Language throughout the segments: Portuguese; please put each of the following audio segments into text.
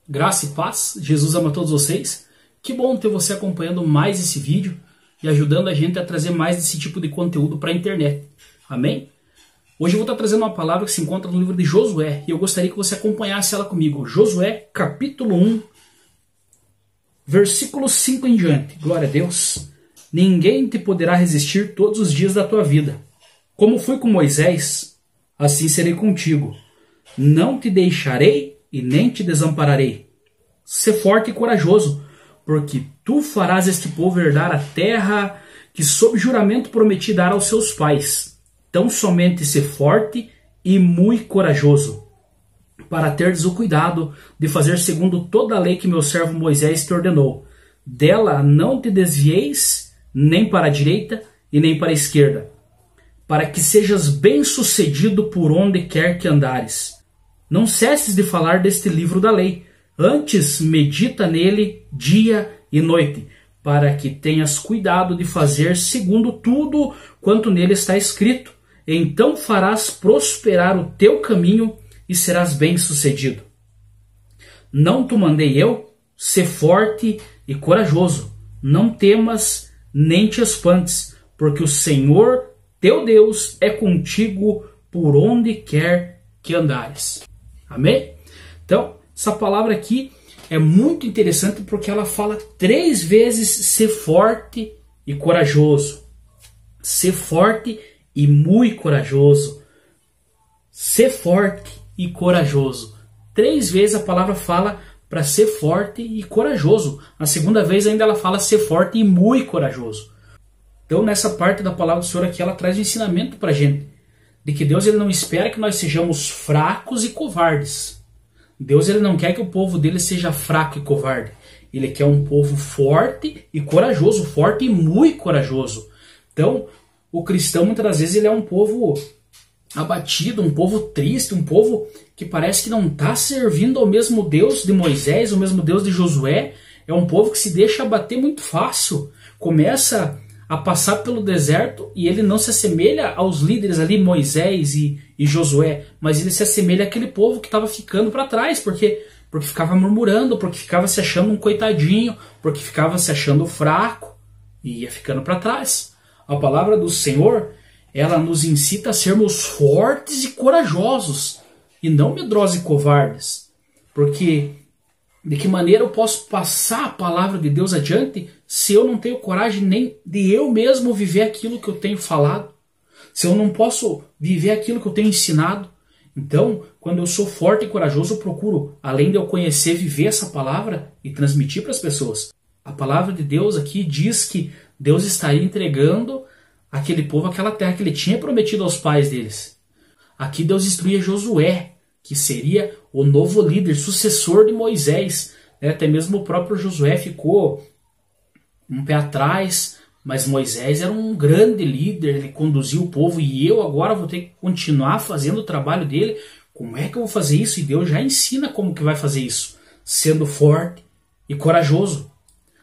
Graça e paz, Jesus ama todos vocês. Que bom ter você acompanhando mais esse vídeo e ajudando a gente a trazer mais desse tipo de conteúdo para a internet. Amém? Hoje eu vou estar trazendo uma palavra que se encontra no livro de Josué e eu gostaria que você acompanhasse ela comigo. Josué, capítulo 1, versículo 5 em diante. Glória a Deus. Ninguém te poderá resistir todos os dias da tua vida. Como fui com Moisés, assim serei contigo. Não te deixarei e nem te desampararei. Sê forte e corajoso, porque tu farás este povo herdar a terra que sob juramento prometi dar aos seus pais. Tão somente sê forte e muito corajoso, para teres o cuidado de fazer segundo toda a lei que meu servo Moisés te ordenou. Dela não te desvieis, nem para a direita e nem para a esquerda, para que sejas bem-sucedido por onde quer que andares. Não cesses de falar deste livro da lei, antes medita nele dia e noite, para que tenhas cuidado de fazer segundo tudo quanto nele está escrito. Então farás prosperar o teu caminho e serás bem-sucedido. Não te mandei eu? Sê forte e corajoso. Não temas nem te espantes, porque o Senhor teu Deus é contigo por onde quer que andares. Amém? Então, essa palavra aqui é muito interessante porque ela fala 3 vezes ser forte e corajoso. Ser forte e muito corajoso. Ser forte e corajoso. 3 vezes a palavra fala para ser forte e corajoso. A segunda vez ainda ela fala ser forte e muito corajoso. Então, nessa parte da palavra do Senhor aqui, ela traz um ensinamento para a gente. De que Deus ele não espera que nós sejamos fracos e covardes. Deus ele não quer que o povo dele seja fraco e covarde. Ele quer um povo forte e corajoso, forte e muito corajoso. Então, o cristão muitas das vezes ele é um povo abatido, um povo triste, um povo que parece que não está servindo ao mesmo Deus de Moisés, ao mesmo Deus de Josué. É um povo que se deixa abater muito fácil. Começa a passar pelo deserto e ele não se assemelha aos líderes ali, Moisés e Josué, mas ele se assemelha àquele povo que estava ficando para trás, porque ficava murmurando, porque ficava se achando um coitadinho, porque ficava se achando fraco e ia ficando para trás. A palavra do Senhor, ela nos incita a sermos fortes e corajosos e não medrosos e covardes, porque de que maneira eu posso passar a palavra de Deus adiante se eu não tenho coragem nem de eu mesmo viver aquilo que eu tenho falado? Se eu não posso viver aquilo que eu tenho ensinado? Então, quando eu sou forte e corajoso, eu procuro, além de eu conhecer, viver essa palavra e transmitir para as pessoas. A palavra de Deus aqui diz que Deus estaria entregando aquele povo, aquela terra que ele tinha prometido aos pais deles. Aqui Deus instruía Josué, que seria o novo líder, sucessor de Moisés. Até mesmo o próprio Josué ficou um pé atrás, mas Moisés era um grande líder, ele conduziu o povo e eu agora vou ter que continuar fazendo o trabalho dele. Como é que eu vou fazer isso? E Deus já ensina como que vai fazer isso, sendo forte e corajoso.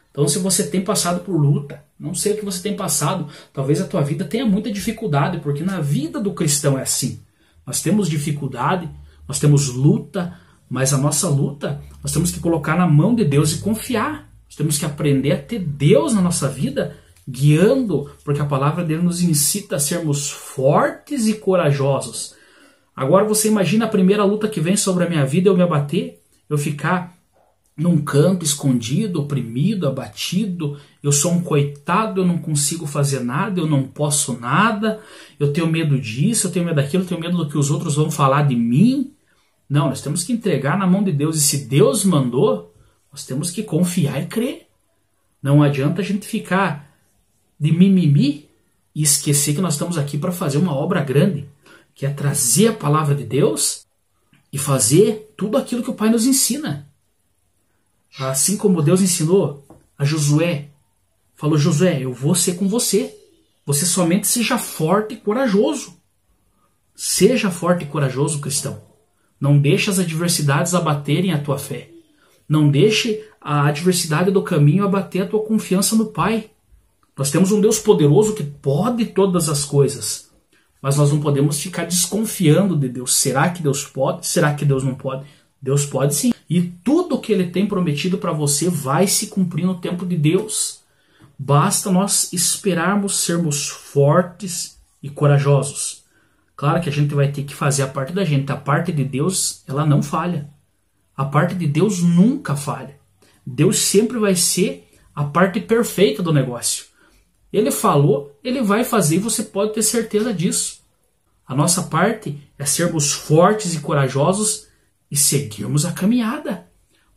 Então, se você tem passado por luta, não sei o que você tem passado, talvez a tua vida tenha muita dificuldade, porque na vida do cristão é assim. Nós temos dificuldade, nós temos luta, mas a nossa luta nós temos que colocar na mão de Deus e confiar. Nós temos que aprender a ter Deus na nossa vida, guiando, porque a palavra dele nos incita a sermos fortes e corajosos. Agora você imagina a primeira luta que vem sobre a minha vida, eu me abater, eu ficar num canto escondido, oprimido, abatido, eu sou um coitado, eu não consigo fazer nada, eu não posso nada, eu tenho medo disso, eu tenho medo daquilo, eu tenho medo do que os outros vão falar de mim. Não, nós temos que entregar na mão de Deus, e se Deus mandou, nós temos que confiar e crer. Não adianta a gente ficar de mimimi e esquecer que nós estamos aqui para fazer uma obra grande, que é trazer a palavra de Deus e fazer tudo aquilo que o Pai nos ensina. Assim como Deus ensinou a Josué, falou: Josué, eu vou ser com você. Você somente seja forte e corajoso. Seja forte e corajoso, cristão. Não deixe as adversidades abaterem a tua fé. Não deixe a adversidade do caminho abater a tua confiança no Pai. Nós temos um Deus poderoso que pode todas as coisas. Mas nós não podemos ficar desconfiando de Deus. Será que Deus pode? Será que Deus não pode? Deus pode sim. E tudo que Ele tem prometido para você vai se cumprir no tempo de Deus. Basta nós esperarmos, sermos fortes e corajosos. Claro que a gente vai ter que fazer a parte da gente. A parte de Deus, ela não falha. A parte de Deus nunca falha. Deus sempre vai ser a parte perfeita do negócio. Ele falou, Ele vai fazer e você pode ter certeza disso. A nossa parte é sermos fortes e corajosos e seguirmos a caminhada.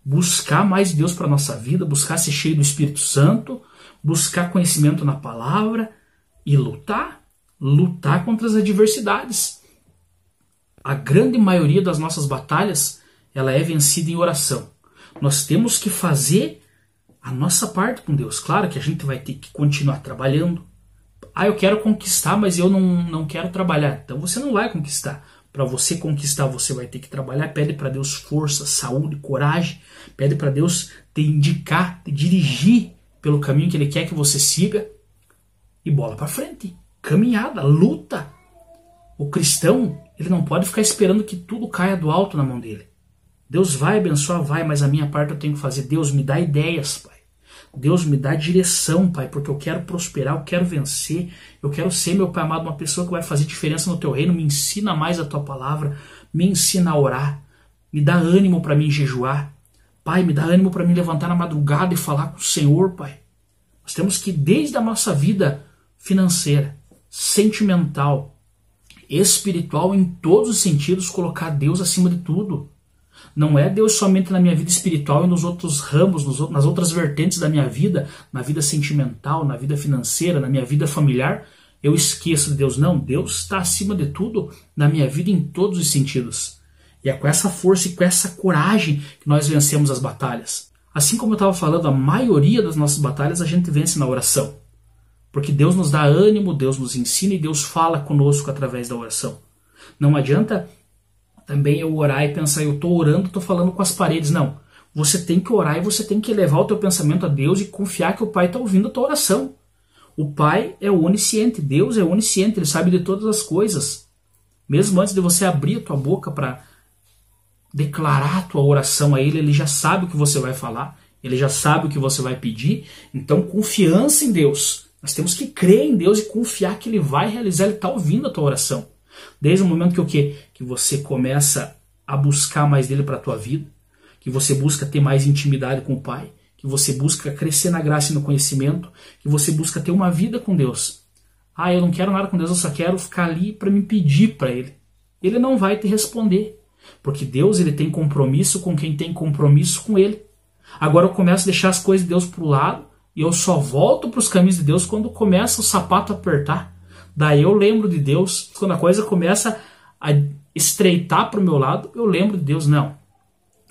Buscar mais Deus para a nossa vida, buscar ser cheio do Espírito Santo, buscar conhecimento na palavra e lutar contra as adversidades. A grande maioria das nossas batalhas, ela é vencida em oração. Nós temos que fazer a nossa parte com Deus. Claro que a gente vai ter que continuar trabalhando. Eu quero conquistar, mas eu não quero trabalhar. Então você não vai conquistar. Para você conquistar, você vai ter que trabalhar. Pede para Deus força, saúde, coragem. Pede para Deus te indicar, te dirigir pelo caminho que Ele quer que você siga. E bola para frente. Caminhada, luta. O cristão, ele não pode ficar esperando que tudo caia do alto na mão dele. Deus vai abençoar, vai, mas a minha parte eu tenho que fazer. Deus me dá ideias, Pai. Deus me dá direção, Pai, porque eu quero prosperar, eu quero vencer, eu quero ser, meu Pai amado, uma pessoa que vai fazer diferença no Teu reino. Me ensina mais a Tua palavra, me ensina a orar, me dá ânimo para mim jejuar. Pai, me dá ânimo para me levantar na madrugada e falar com o Senhor, Pai. Nós temos que, desde a nossa vida financeira, sentimental, espiritual, em todos os sentidos, colocar Deus acima de tudo. Não é Deus somente na minha vida espiritual e nos outros ramos, nas outras vertentes da minha vida, na vida sentimental, na vida financeira, na minha vida familiar, eu esqueço de Deus. Não, Deus está acima de tudo na minha vida em todos os sentidos. E é com essa força e com essa coragem que nós vencemos as batalhas. Assim como eu estava falando, a maioria das nossas batalhas a gente vence na oração. Porque Deus nos dá ânimo, Deus nos ensina e Deus fala conosco através da oração. Não adianta também eu orar e pensar, eu estou orando, estou falando com as paredes. Não, você tem que orar e você tem que elevar o teu pensamento a Deus e confiar que o Pai está ouvindo a tua oração. O Pai é onisciente, Deus é onisciente, Ele sabe de todas as coisas. Mesmo antes de você abrir a tua boca para declarar a tua oração a Ele, Ele já sabe o que você vai falar, Ele já sabe o que você vai pedir. Então, confiança em Deus. Nós temos que crer em Deus e confiar que Ele vai realizar, Ele está ouvindo a tua oração. Desde o momento que você começa a buscar mais dele para a tua vida, que você busca ter mais intimidade com o Pai, que você busca crescer na graça e no conhecimento, que você busca ter uma vida com Deus. Eu não quero nada com Deus, eu só quero ficar ali para me pedir para Ele. Ele não vai te responder, porque Deus, Ele tem compromisso com quem tem compromisso com Ele. Agora eu começo a deixar as coisas de Deus para o lado e eu só volto para os caminhos de Deus quando começa o sapato a apertar. Daí eu lembro de Deus. Quando a coisa começa a estreitar para o meu lado, eu lembro de Deus. Não.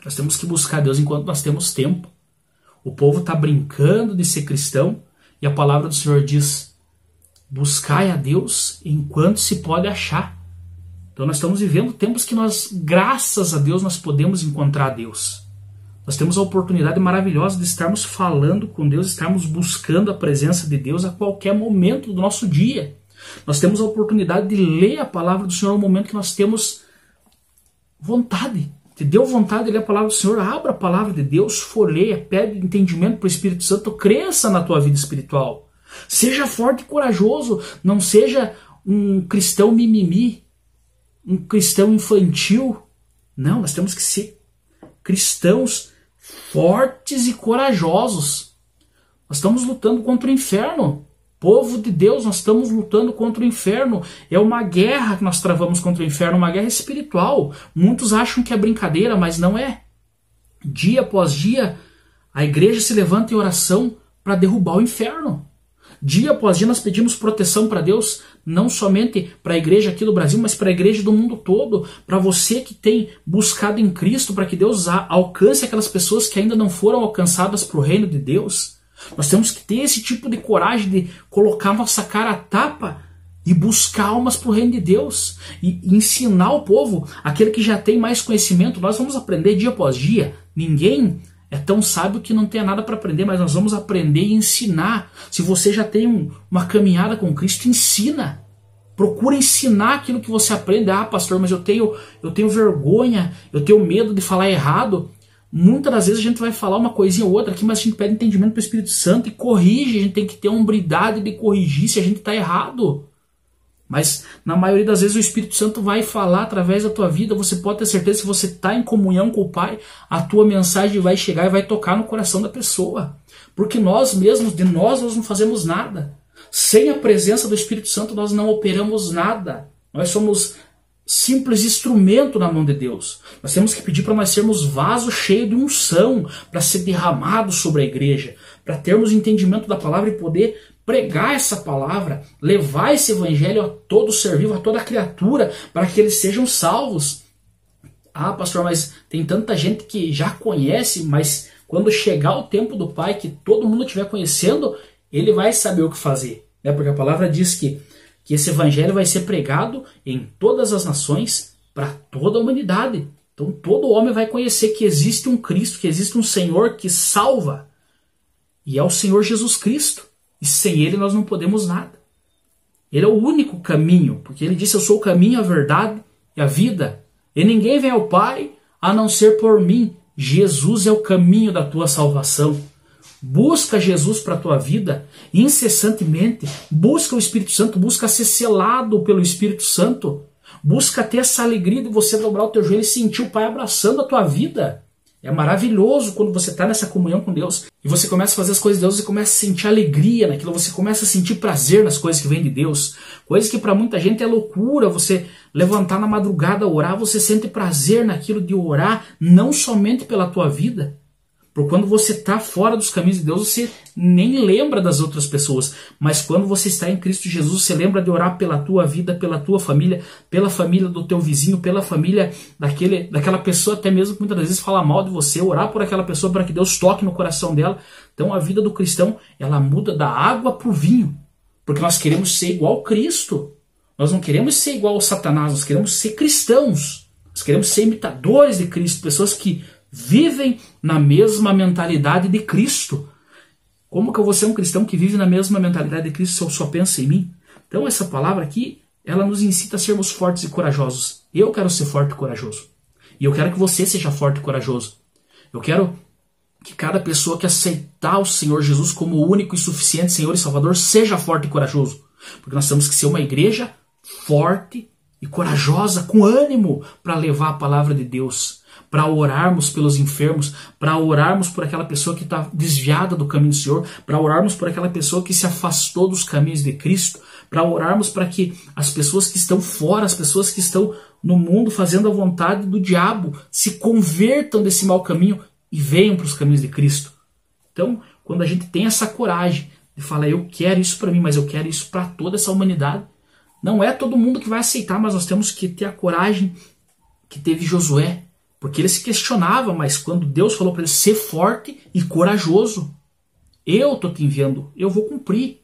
Nós temos que buscar Deus enquanto nós temos tempo. O povo está brincando de ser cristão e a palavra do Senhor diz: buscai a Deus enquanto se pode achar. Então nós estamos vivendo tempos que nós, graças a Deus, nós podemos encontrar Deus. Nós temos a oportunidade maravilhosa de estarmos falando com Deus, estarmos buscando a presença de Deus a qualquer momento do nosso dia. Nós temos a oportunidade de ler a palavra do Senhor no momento que nós temos vontade. Te deu vontade de ler a palavra do Senhor, abra a palavra de Deus, folheia, pede entendimento para o Espírito Santo, cresça na tua vida espiritual. Seja forte e corajoso, não seja um cristão mimimi, um cristão infantil. Não, nós temos que ser cristãos fortes e corajosos. Nós estamos lutando contra o inferno. Povo de Deus, nós estamos lutando contra o inferno. É uma guerra que nós travamos contra o inferno, uma guerra espiritual. Muitos acham que é brincadeira, mas não é. Dia após dia, a igreja se levanta em oração para derrubar o inferno. Dia após dia nós pedimos proteção para Deus, não somente para a igreja aqui do Brasil, mas para a igreja do mundo todo, para você que tem buscado em Cristo, para que Deus alcance aquelas pessoas que ainda não foram alcançadas para o reino de Deus. Nós temos que ter esse tipo de coragem de colocar nossa cara a tapa e buscar almas para o reino de Deus. E ensinar o povo, aquele que já tem mais conhecimento. Nós vamos aprender dia após dia. Ninguém é tão sábio que não tenha nada para aprender, mas nós vamos aprender e ensinar. Se você já tem uma caminhada com Cristo, ensina. Procura ensinar aquilo que você aprende. Pastor, mas eu tenho vergonha, eu tenho medo de falar errado. Muitas das vezes a gente vai falar uma coisinha ou outra aqui, mas a gente pede entendimento para o Espírito Santo e corrige. A gente tem que ter a hombridade de corrigir se a gente está errado. Mas na maioria das vezes o Espírito Santo vai falar através da tua vida. Você pode ter certeza que se você está em comunhão com o Pai, a tua mensagem vai chegar e vai tocar no coração da pessoa. Porque nós mesmos, de nós não fazemos nada. Sem a presença do Espírito Santo nós não operamos nada. Nós somos simples instrumento na mão de Deus. Nós temos que pedir para nós sermos vaso cheio de unção para ser derramado sobre a igreja, para termos entendimento da palavra e poder pregar essa palavra, levar esse evangelho a todo ser vivo, a toda criatura, para que eles sejam salvos. Ah, pastor, mas tem tanta gente que já conhece, mas quando chegar o tempo do Pai, que todo mundo estiver conhecendo, ele vai saber o que fazer. Porque a palavra diz que esse evangelho vai ser pregado em todas as nações para toda a humanidade. Então todo homem vai conhecer que existe um Cristo, que existe um Senhor que salva. E é o Senhor Jesus Cristo. E sem Ele nós não podemos nada. Ele é o único caminho, porque Ele disse: eu sou o caminho, a verdade e a vida. E ninguém vem ao Pai a não ser por mim. Jesus é o caminho da tua salvação. Busca Jesus para a tua vida incessantemente. Busca o Espírito Santo, busca ser selado pelo Espírito Santo. Busca ter essa alegria de você dobrar o teu joelho e sentir o Pai abraçando a tua vida. É maravilhoso quando você está nessa comunhão com Deus e você começa a fazer as coisas de Deus, você começa a sentir alegria naquilo, você começa a sentir prazer nas coisas que vêm de Deus. Coisas que para muita gente é loucura, você levantar na madrugada, orar, você sente prazer naquilo de orar, não somente pela tua vida. Porque quando você está fora dos caminhos de Deus, você nem lembra das outras pessoas. Mas quando você está em Cristo Jesus, você lembra de orar pela tua vida, pela tua família, pela família do teu vizinho, pela família daquela pessoa, até mesmo que muitas vezes fala mal de você, orar por aquela pessoa para que Deus toque no coração dela. Então a vida do cristão, ela muda da água para o vinho. Porque nós queremos ser igual a Cristo. Nós não queremos ser igual ao Satanás, nós queremos ser cristãos. Nós queremos ser imitadores de Cristo, pessoas que vivem na mesma mentalidade de Cristo. Como que eu vou ser um cristão que vive na mesma mentalidade de Cristo se eu só penso em mim? Então essa palavra aqui, ela nos incita a sermos fortes e corajosos. Eu quero ser forte e corajoso. E eu quero que você seja forte e corajoso. Eu quero que cada pessoa que aceitar o Senhor Jesus como o único e suficiente Senhor e Salvador seja forte e corajoso. Porque nós temos que ser uma igreja forte e corajosa, com ânimo para levar a palavra de Deus. Para orarmos pelos enfermos, para orarmos por aquela pessoa que está desviada do caminho do Senhor, para orarmos por aquela pessoa que se afastou dos caminhos de Cristo, para orarmos para que as pessoas que estão fora, as pessoas que estão no mundo fazendo a vontade do diabo, se convertam desse mau caminho e venham para os caminhos de Cristo. Então, quando a gente tem essa coragem de falar, eu quero isso para mim, mas eu quero isso para toda essa humanidade, não é todo mundo que vai aceitar, mas nós temos que ter a coragem que teve Josué. Porque ele se questionava, mas quando Deus falou para ele ser forte e corajoso, eu estou te enviando, eu vou cumprir.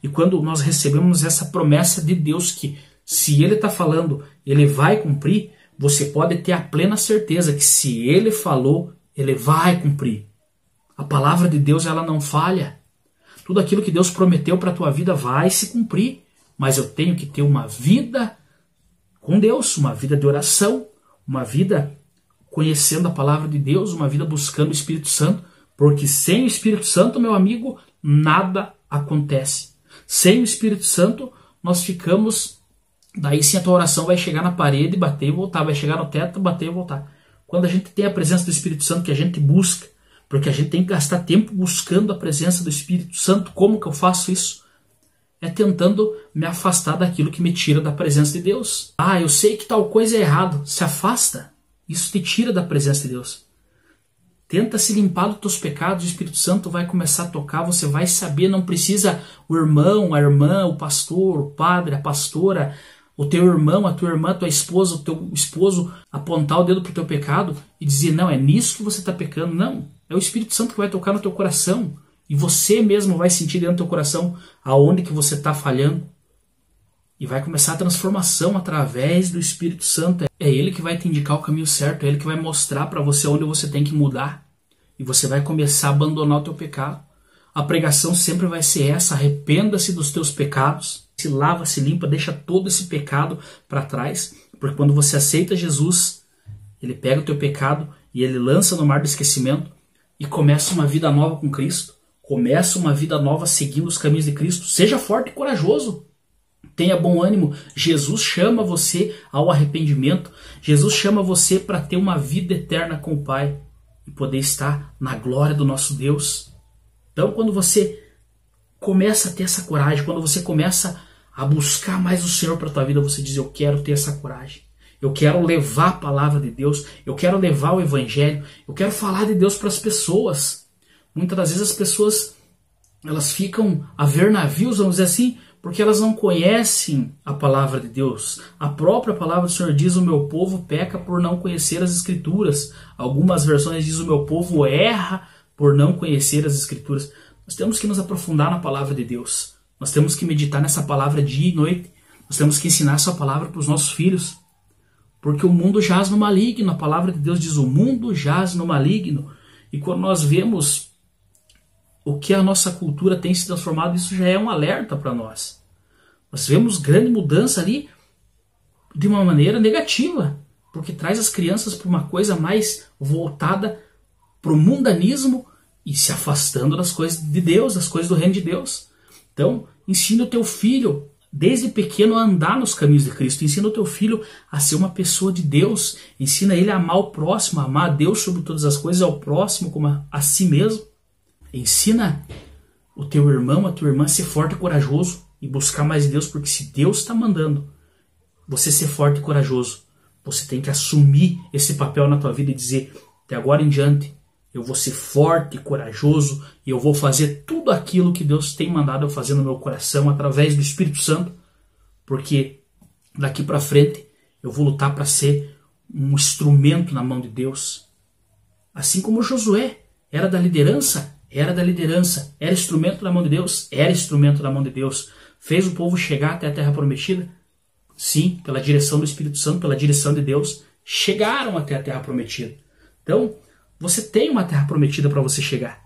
E quando nós recebemos essa promessa de Deus que se ele está falando, ele vai cumprir, você pode ter a plena certeza que se ele falou, ele vai cumprir. A palavra de Deus, ela não falha. Tudo aquilo que Deus prometeu para a tua vida vai se cumprir. Mas eu tenho que ter uma vida com Deus, uma vida de oração, uma vida conhecendo a palavra de Deus, uma vida buscando o Espírito Santo, porque sem o Espírito Santo, meu amigo, nada acontece. Sem o Espírito Santo, nós ficamos, daí sim a tua oração vai chegar na parede, bater e voltar, vai chegar no teto, bater e voltar. Quando a gente tem a presença do Espírito Santo, que a gente busca, porque a gente tem que gastar tempo buscando a presença do Espírito Santo, como que eu faço isso? É tentando me afastar daquilo que me tira da presença de Deus. Ah, eu sei que tal coisa é errado, se afasta. Isso te tira da presença de Deus. Tenta se limpar dos teus pecados, o Espírito Santo vai começar a tocar, você vai saber, não precisa o irmão, a irmã, o pastor, o padre, a pastora, o teu irmão, a tua irmã, a tua esposa, o teu esposo apontar o dedo para o teu pecado e dizer, não, é nisso que você está pecando. Não, é o Espírito Santo que vai tocar no teu coração e você mesmo vai sentir dentro do teu coração aonde que você está falhando. E vai começar a transformação através do Espírito Santo. É Ele que vai te indicar o caminho certo, é Ele que vai mostrar para você onde você tem que mudar. E você vai começar a abandonar o teu pecado. A pregação sempre vai ser essa, arrependa-se dos teus pecados, se lava, se limpa, deixa todo esse pecado para trás. Porque quando você aceita Jesus, Ele pega o teu pecado e ele lança no mar do esquecimento e começa uma vida nova com Cristo. Começa uma vida nova seguindo os caminhos de Cristo. Seja forte e corajoso. Tenha bom ânimo. Jesus chama você ao arrependimento. Jesus chama você para ter uma vida eterna com o Pai e poder estar na glória do nosso Deus. Então, quando você começa a ter essa coragem, quando você começa a buscar mais o Senhor para a tua vida, você diz: eu quero ter essa coragem. Eu quero levar a palavra de Deus. Eu quero levar o Evangelho. Eu quero falar de Deus para as pessoas. Muitas das vezes as pessoas, elas ficam a ver navios, vamos dizer assim, porque elas não conhecem a palavra de Deus. A própria palavra do Senhor diz: o meu povo peca por não conhecer as Escrituras. Algumas versões dizem: o meu povo erra por não conhecer as Escrituras. Nós temos que nos aprofundar na palavra de Deus. Nós temos que meditar nessa palavra dia e noite. Nós temos que ensinar essa palavra para os nossos filhos. Porque o mundo jaz no maligno. A palavra de Deus diz: o mundo jaz no maligno. E quando nós vemos o que a nossa cultura tem se transformado, isso já é um alerta para nós. Nós vemos grande mudança ali de uma maneira negativa, porque traz as crianças para uma coisa mais voltada para o mundanismo e se afastando das coisas de Deus, das coisas do reino de Deus. Então, ensina o teu filho desde pequeno a andar nos caminhos de Cristo. Ensina o teu filho a ser uma pessoa de Deus. Ensina ele a amar o próximo, a amar a Deus sobre todas as coisas, ao próximo como a si mesmo. Ensina o teu irmão, a tua irmã a ser forte e corajoso e buscar mais Deus, porque se Deus está mandando você ser forte e corajoso, você tem que assumir esse papel na tua vida e dizer: de agora em diante eu vou ser forte e corajoso e eu vou fazer tudo aquilo que Deus tem mandado eu fazer no meu coração através do Espírito Santo, porque daqui para frente eu vou lutar para ser um instrumento na mão de Deus. Assim como Josué era da liderança, era instrumento na mão de Deus, era instrumento na mão de Deus. Fez o povo chegar até a terra prometida? Sim, pela direção do Espírito Santo, pela direção de Deus, chegaram até a terra prometida. Então, você tem uma terra prometida para você chegar.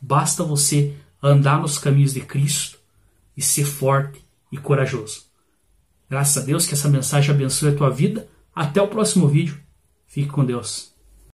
Basta você andar nos caminhos de Cristo e ser forte e corajoso. Graças a Deus, que essa mensagem abençoe a tua vida. Até o próximo vídeo. Fique com Deus.